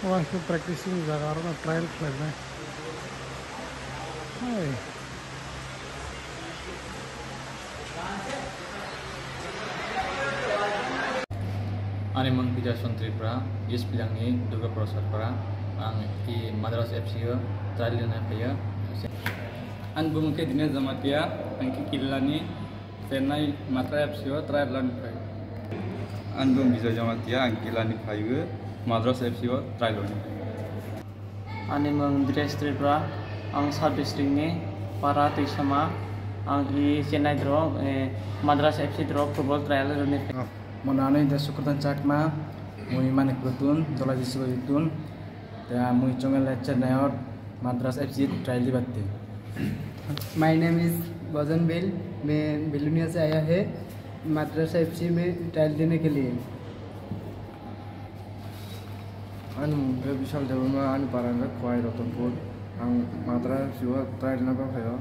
Once you practicing jaga na trial class na. Hai. Ani mang bija sontri pra yes pilangni Durga Prasad pra ang ki Madras FC trial na kaya an bumke dine jamatia angki killani Chennai Matra FC trial lan kai an bum bija jamatia angkilani phaiwe Madras FC trial lan Ani mang Dres Tripura ang South District ni para tisama ang i Chennai draw Madras FC draw football trial ni monane da sukratan chakma mui manik betun dola jiswa betun da mui chongal Chennai Madras FC trial batte my name is वजन bell मैं बेलुनिया से आया है Madras FC में trial देने के लिए an Vishal देवमा an paranga kwai Ratanpur आं माद्रास एफसी ट्रायल ना पायो